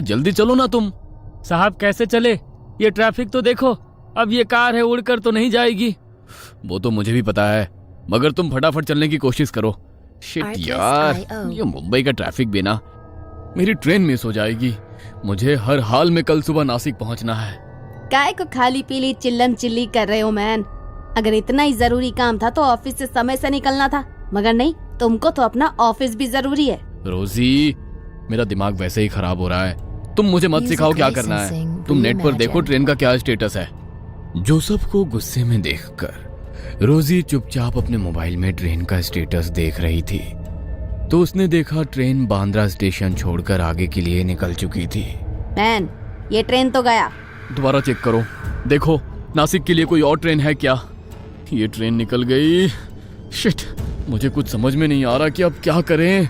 जल्दी चलो ना तुम। साहब कैसे चले, ये ट्रैफिक तो देखो, अब ये कार है उड़कर तो नहीं जाएगी। वो तो मुझे भी पता है, मगर तुम फटाफट चलने की कोशिश करो। शिट यार, ये मुंबई का ट्रैफिक भी ना, मेरी ट्रेन मिस हो जाएगी। मुझे हर हाल में कल सुबह नासिक पहुंचना है। काय को खाली पीली चिल्लम चिल्ली कर रहे हो मैन? अगर इतना ही जरूरी काम था तो ऑफिस से समय से निकलना था, मगर नहीं, तुमको तो अपना ऑफिस भी जरूरी है। रोजी, मेरा दिमाग वैसे ही खराब हो रहा है, तुम मुझे मत सिखाओ क्या करना है। तुम नेट पर देखो ट्रेन का क्या स्टेटस है। जोसेफ को गुस्से में देखकर रोजी चुपचाप अपने मोबाइल में ट्रेन का स्टेटस देख रही थी, तो उसने देखा ट्रेन बांद्रा स्टेशन छोड़कर आगे के लिए निकल चुकी थी। मैन, ये ट्रेन तो गया। दोबारा चेक करो, देखो नासिक के लिए कोई और ट्रेन है क्या। ये ट्रेन निकल गई। शिट, मुझे कुछ समझ में नहीं आ रहा कि अब क्या करें।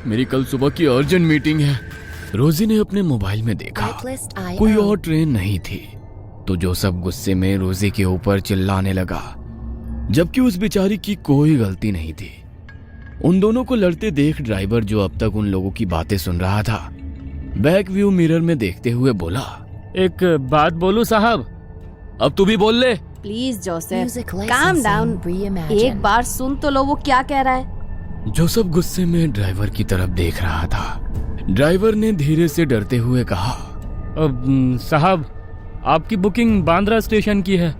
मेरी कल सुबह की अर्जेंट मीटिंग है। रोजी ने अपने मोबाइल में देखा कोई और ट्रेन नहीं थी, तो जोसेफ गुस्से में रोजी के ऊपर चिल्लाने लगा, जबकि उस बेचारी की कोई गलती नहीं थी। उन दोनों को लड़ते देख ड्राइवर, जो अब तक उन लोगों की बातें सुन रहा था, बैक व्यू मिरर में देखते हुए बोला, एक बात बोलूं साहब? अब तू भी बोल ले। प्लीज जोसेफ, काम डाउन, एक बार सुन तो लो वो क्या कह रहा है। जोसेफ गुस्से में ड्राइवर की तरफ देख रहा था। ड्राइवर ने धीरे से डरते हुए कहा, साहब, आपकी बुकिंग बांद्रा स्टेशन की है।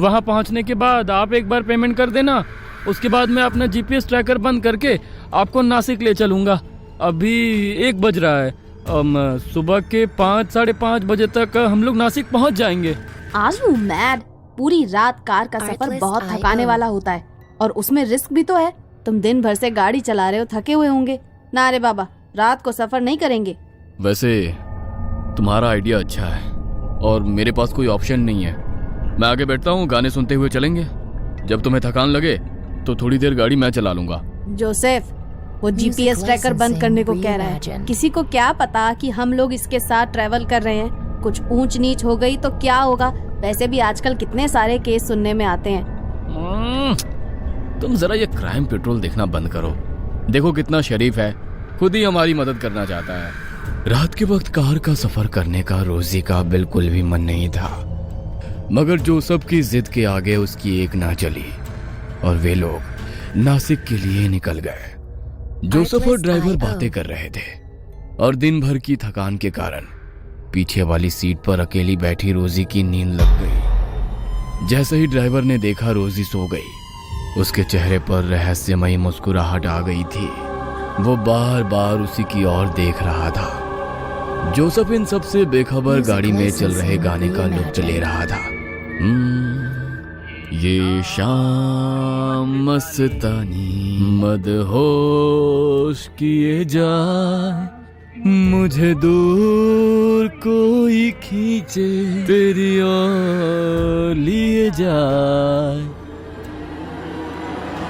वहां पहुंचने के बाद आप एक बार पेमेंट कर देना, उसके बाद मैं अपना जीपीएस ट्रैकर बंद करके आपको नासिक ले चलूंगा। अभी 1 बज रहा है, सुबह के 5, साढ़े 5 बजे तक हम लोग नासिक पहुंच जाएंगे। आज यू मैड? पूरी रात कार का सफर बहुत थकाने वाला होता है, और उसमें रिस्क भी तो है। तुम दिन भर से गाड़ी चला रहे हो, थके हुए होंगे ना। रे बाबा, रात को सफर नहीं करेंगे। वैसे तुम्हारा आइडिया अच्छा है, और मेरे पास कोई ऑप्शन नहीं है। मैं आगे बैठता हूँ, गाने सुनते हुए चलेंगे। जब तुम्हें थकान लगे तो थोड़ी देर गाड़ी मैं चला लूंगा। जोसेफ, वो जीपीएस ट्रैकर बंद करने को कह रहा है। किसी को क्या पता कि हम लोग इसके साथ ट्रैवल कर रहे हैं। कुछ ऊंच नीच हो गई तो क्या होगा? वैसे भी आजकल कितने सारे केस सुनने में आते हैं। तुम जरा ये क्राइम पेट्रोल देखना बंद करो। देखो कितना शरीफ है, खुद ही हमारी मदद करना चाहता है। रात के वक्त कार का सफर करने का रोजी का बिल्कुल भी मन नहीं था, मगर जोसेफ की जिद के आगे उसकी एक ना चली और वे लोग नासिक के लिए निकल गए। जोसेफ और ड्राइवर बातें कर रहे थे, और दिन भर की थकान के कारण पीछे वाली सीट पर अकेली बैठी रोजी की नींद लग गई। जैसे ही ड्राइवर ने देखा रोजी सो गई, उसके चेहरे पर रहस्यमयी मुस्कुराहट आ गई थी। वो बार बार उसी की ओर देख रहा था। जोसेफ इन सब से बेखबर गाड़ी में चल रहे गाने का लुत्फ ले रहा था। ये शाम मस्तानी मदहोश किए जाए, मुझे दूर कोई खींचे तेरी ओर लिए जाए।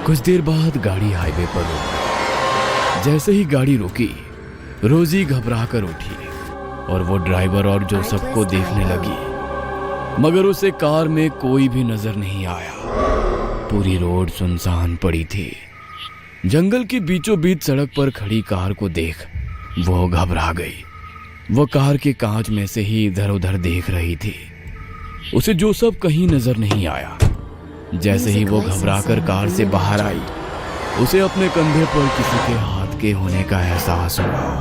कुछ देर बाद गाड़ी हाईवे पर रुकी। जैसे ही गाड़ी रुकी, रोजी घबरा कर उठी और वो ड्राइवर और जोसेफ को देखने लगी, मगर उसे कार में कोई भी नजर नहीं आया। पूरी रोड सुनसान पड़ी थी। जंगल के बीचों बीच सड़क पर खड़ी कार को देख वो घबरा गई। वो कार के कांच में से ही इधर उधर देख रही थी। उसे जोसेफ कहीं नजर नहीं आया। जैसे ही वो घबराकर कार से बाहर आई, उसे अपने कंधे पर किसी के हाथ के होने का एहसास हुआ।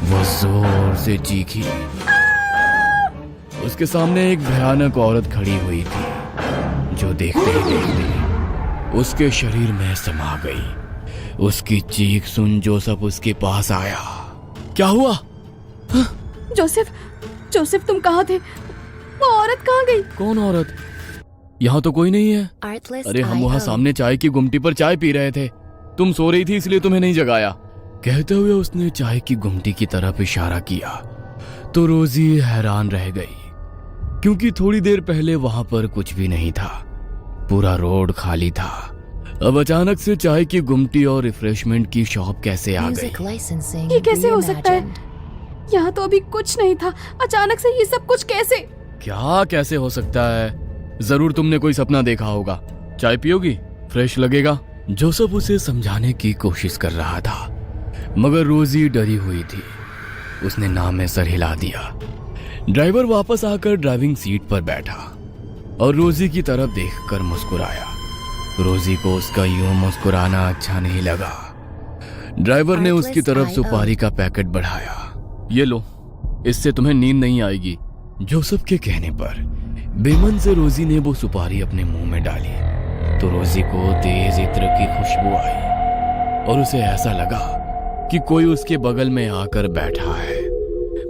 वो जोर से चीखी। उसके सामने एक भयानक औरत खड़ी हुई थी, जो देखते ही देखते उसके शरीर में समा गई। उसकी चीख सुन जोसेफ उसके पास आया। क्या हुआ? जोसेफ तुम कहाँ थे? वो औरत कहाँ गई? कौन औरत? यहाँ तो कोई नहीं है। अरे हम वहाँ सामने चाय की गुमटी पर चाय पी रहे थे। तुम सो रही थी इसलिए तुम्हें नहीं जगाया। कहते हुए उसने चाय की गुमटी की तरफ इशारा किया, तो रोजी हैरान रह गई, क्योंकि थोड़ी देर पहले वहां पर कुछ भी नहीं था। पूरा रोड खाली था। अब अचानक से चाय की गुमटी और रिफ्रेशमेंट की शॉप कैसे आ गई? ये कैसे हो सकता है? यहाँ तो अभी कुछ नहीं था, अचानक से ये सब कुछ कैसे? क्या कैसे हो सकता है? जरूर तुमने कोई सपना देखा होगा। चाय पियोगी? फ्रेश लगेगा। जोसेफ उसे समझाने की कोशिश कर रहा था, मगर रोजी डरी हुई थी। उसने ना में सर हिला दिया। ड्राइवर वापस आकर ड्राइविंग सीट पर बैठा और रोजी की तरफ देखकर मुस्कुराया। रोजी को उसका यूं मुस्कुराना अच्छा नहीं लगा। ड्राइवर ने उसकी तरफ सुपारी का पैकेट बढ़ाया। ये लो, इससे तुम्हें नींद नहीं आएगी। जोसेफ के कहने पर बेमन से रोजी ने वो सुपारी अपने मुंह में डाली तो रोजी को तेज इत्र की खुशबू आई और उसे ऐसा लगा कि कोई उसके बगल में आकर बैठा है,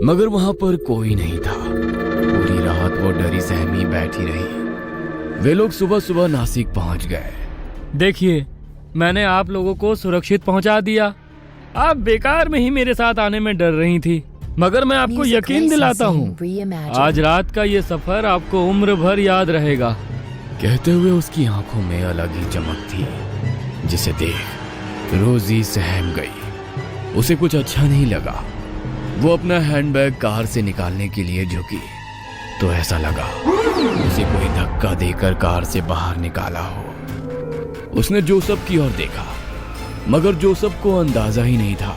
मगर वहां पर कोई नहीं था। पूरी रात वो डरी सहमी बैठी रही। वे लोग सुबह सुबह नासिक पहुंच गए। देखिए, मैंने आप लोगों को सुरक्षित पहुंचा दिया। आप बेकार में ही मेरे साथ आने में डर रही थी, मगर मैं आपको यकीन दिलाता हूँ आज रात का ये सफर आपको उम्र भर याद रहेगा। कहते हुए उसकी आंखों में अलग ही चमक थी, जिसे देख रोजी सहम गई। उसे कुछ अच्छा नहीं लगा। वो अपना हैंडबैग कार से निकालने के लिए झुकी तो ऐसा लगा उसे कोई धक्का देकर कार से बाहर निकाला हो। उसने जोसेफ की ओर देखा, मगर जोसेफ को अंदाजा ही नहीं था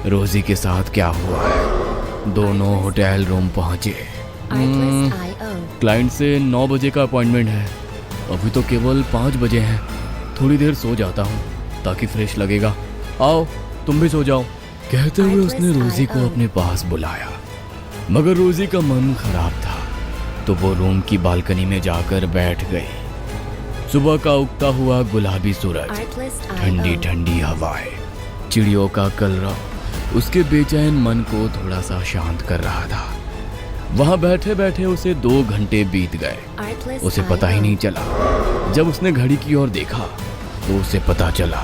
रोजी के साथ क्या हुआ है। दोनों होटल रूम पहुंचे। क्लाइंट से 9 बजे का अपॉइंटमेंट है, अभी तो केवल 5 बजे हैं। थोड़ी देर सो जाता हूँ ताकि फ्रेश लगेगा। आओ तुम भी सो जाओ। कहते हुए उसने रोजी को अपने पास बुलाया, मगर रोजी का मन खराब था तो वो रूम की बालकनी में जाकर बैठ गई। सुबह का उगता हुआ गुलाबी सूरज, ठंडी ठंडी हवाएं, चिड़ियों का कलरव उसके बेचैन मन को थोड़ा सा शांत कर रहा था। वहां बैठे बैठे उसे 2 घंटे बीत गए। उसे पता ही नहीं चला। जब उसने घड़ी की ओर देखा तो उसे पता चला,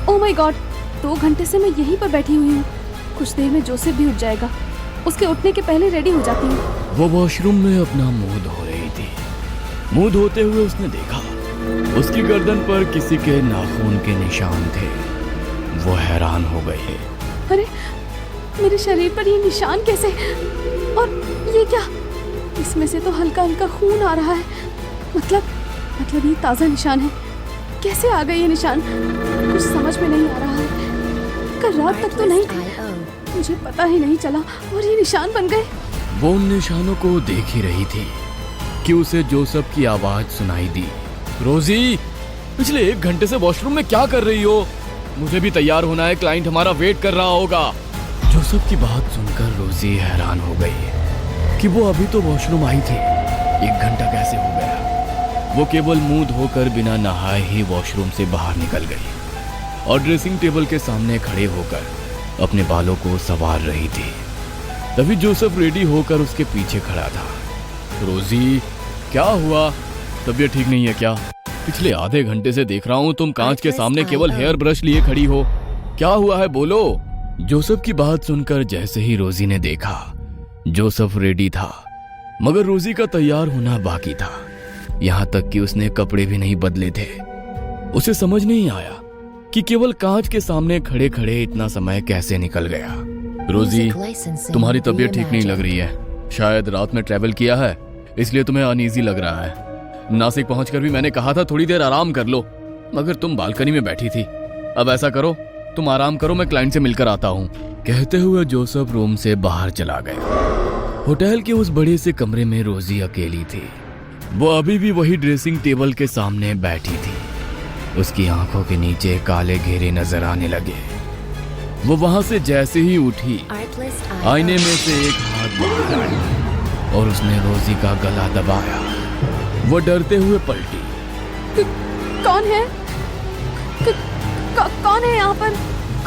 ओह माय गॉड, 2 घंटे से मैं यहीं पर बैठी हुई हूँ। कुछ देर में जोसेफ भी उठ जाएगा। उसके उठने के पहले रेडी हो जाती हूँ। वो वॉशरूम में अपना मुंह धो रही थी। मुंह धोते हुए उसने देखा उसकी गर्दन पर किसी के नाखून के निशान थे। वो हैरान हो गई। अरे, मेरे शरीर पर ये निशान कैसे? और ये क्या? इसमें से तो हल्का हल्का खून आ रहा है। मतलब ये ताज़ा निशान है। कैसे आ गए ये निशान? कुछ समझ में नहीं आ रहा है। कल रात तक तो नहीं थे, मुझे पता ही नहीं चला और ये निशान बन गए। वो उन निशानों को देख ही रही थी कि उसे जोसेफ की आवाज सुनाई दी। रोजी, पिछले 1 घंटे से वॉशरूम में क्या कर रही हो? मुझे भी तैयार होना है, क्लाइंट हमारा वेट कर रहा होगा। जोसेफ की बात सुनकर रोजी हैरान हो गई कि वो अभी तो वॉशरूम आई थी। 1 घंटा कैसे हो गया? वो केवल मुंह धोकर बिना नहाए ही वॉशरूम से बाहर निकल गई और ड्रेसिंग टेबल के सामने खड़े होकर अपने बालों को संवार रही थी। तभी जोसेफ रेडी होकर उसके पीछे खड़ा था। रोजी, क्या हुआ? तबीयत ठीक नहीं है क्या? पिछले आधे घंटे से देख रहा हूँ तुम कांच के सामने केवल हेयर ब्रश लिए खड़ी हो। क्या हुआ है, बोलो। जोसेफ की बात सुनकर जैसे ही रोजी ने देखा, जोसेफ रेडी था, मगर रोजी का तैयार होना बाकी था। यहाँ तक कि उसने कपड़े भी नहीं बदले थे। उसे समझ नहीं आया कि केवल कांच के सामने खड़े खड़े इतना समय कैसे निकल गया। रोजी, तुम्हारी तबीयत ठीक नहीं लग रही है। शायद रात में ट्रैवल किया है, इसलिए तुम्हें अनईजी लग रहा है। नासिक पहुंचकर भी मैंने कहा था थोड़ी देर आराम कर लो, मगर तुम बालकनी में बैठी थी। अब ऐसा करो, तुम आराम करो, मैं क्लाइंट से मिलकर आता हूँ। कहते हुए जोसेफ रूम से बाहर चला गया। होटल के उस बड़े से कमरे में रोजी अकेली थी। वो अभी भी वही ड्रेसिंग टेबल के सामने बैठी थी। उसकी आंखों के नीचे काले घेरे नजर आने लगे। वो वहां से जैसे ही उठी, आईने में से एक हाथ बाहर आया और उसने रोजी का गला दबाया। वो डरते हुए पलटी। कौन है? कौन है यहाँ पर?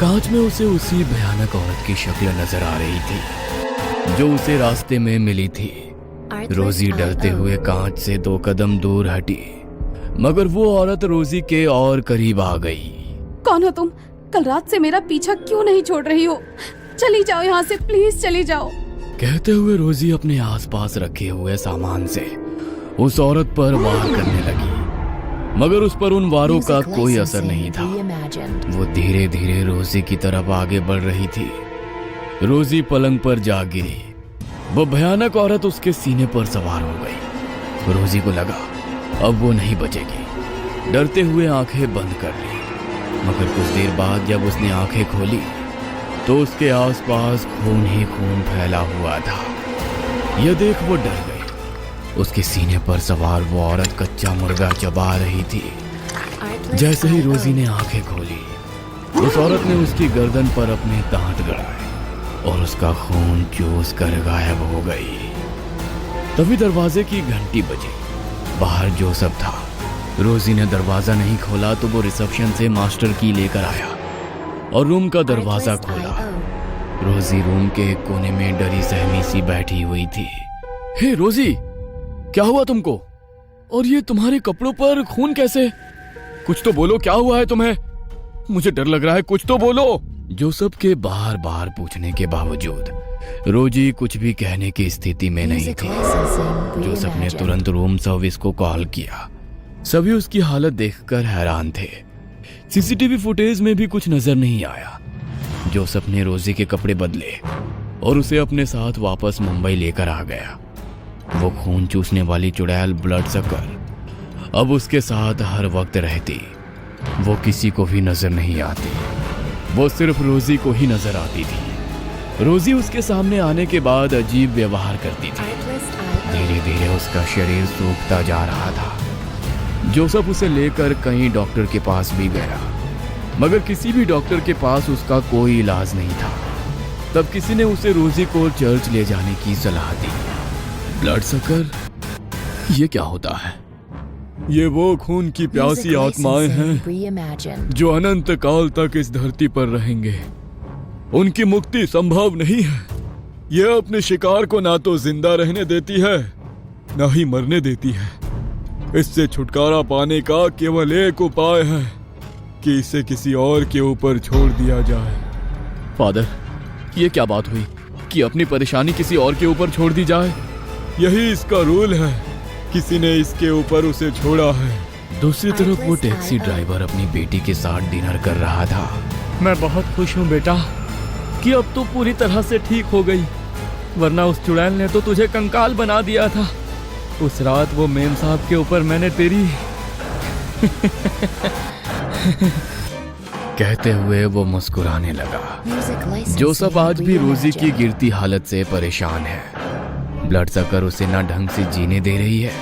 कांच में उसे उसी भयानक औरत की शक्ल नजर आ रही थी जो उसे रास्ते में मिली थी। रोजी डरते हुए कांच से 2 कदम दूर हटी, मगर वो औरत रोजी के और करीब आ गई। कौन हो तुम? कल रात से मेरा पीछा क्यों नहीं छोड़ रही हो? चली जाओ यहाँ से, प्लीज चली जाओ। कहते हुए रोजी अपने आसपास रखे हुए सामान से उस औरत पर वार करने लगी, मगर उस पर उन वारों का कोई असर नहीं था। वो धीरे धीरे रोजी की तरफ आगे बढ़ रही थी। रोजी पलंग पर जा गिरी। वो भयानक औरत उसके सीने पर सवार हो गई। रोजी को लगा अब वो नहीं बचेगी। डरते हुए आंखें बंद कर ली, मगर कुछ देर बाद जब उसने आंखें खोली तो उसके आसपास खून ही खून फैला हुआ था। यह देख वो डर गई। उसके सीने पर सवार वो औरत कच्चा मुर्गा चबा रही थी। जैसे ही रोजी ने आंखें खोली, उस औरत ने उसकी गर्दन पर अपने दांत गड़ाए और उसका खून चूस कर गायब हो गई। तभी दरवाजे की घंटी बजी। बाहर जोसेफ था। रोजी ने दरवाजा नहीं खोला तो वो रिसेप्शन से मास्टर की लेकर आया और रूम का दरवाजा खोला। रोजी रूम के एक कोने में डरी सहमी सी बैठी हुई थी। हे रोजी, क्या हुआ तुमको? और ये तुम्हारे कपड़ों पर खून कैसे? कुछ तो बोलो, क्या हुआ है तुम्हें? मुझे डर लग रहा है, कुछ तो बोलो। जोसेफ के बार बार पूछने के बावजूद रोजी कुछ भी कहने की स्थिति में नहीं थी। जोसेफ ने तुरंत रूम सर्विस को कॉल किया। सभी उसकी हालत देखकर हैरान थे। सीसीटीवी फुटेज में भी कुछ नजर नहीं आया। जोसेफ ने रोजी के कपड़े बदले और उसे अपने साथ वापस मुंबई लेकर आ गया। वो खून चूसने वाली चुड़ैल ब्लड सकर अब उसके साथ हर वक्त रहती। वो किसी को भी नजर नहीं आती, वो सिर्फ रोजी को ही नजर आती थी। रोजी उसके सामने आने के बाद अजीब व्यवहार करती थी। धीरे धीरे उसका शरीर सूखता जा रहा था। जोसेफ उसे लेकर कहीं डॉक्टर के पास भी गया, मगर किसी भी डॉक्टर के पास उसका कोई इलाज नहीं था। तब किसी ने उसे रोजी को चर्च ले जाने की सलाह दी। ब्लड सकर, ये क्या होता है? ये वो खून की प्यासी आत्माएं हैं जो अनंत काल तक इस धरती पर रहेंगे। उनकी मुक्ति संभव नहीं है। यह अपने शिकार को ना तो जिंदा रहने देती है, ना ही मरने देती है। इससे छुटकारा पाने का केवल एक उपाय है कि इसे किसी और के ऊपर छोड़ दिया जाए। फादर, ये क्या बात हुई कि अपनी परेशानी किसी और के ऊपर छोड़ दी जाए? यही इसका रूल है। किसी ने इसके ऊपर उसे छोड़ा है। दूसरी तरफ वो टैक्सी ड्राइवर अपनी बेटी के साथ डिनर कर रहा था। मैं बहुत खुश हूँ बेटा कि अब तो पूरी तरह से ठीक हो गई, वरना उस चुड़ैल ने तो तुझे कंकाल बना दिया था। उस रात वो मेम साहब के ऊपर मैंने तेरी कहते हुए वो मुस्कुराने लगा। जोसेफ आज भी रोजी की गिरती हालत से परेशान है। ब्लड सकर उसे ना ढंग से जीने दे रही है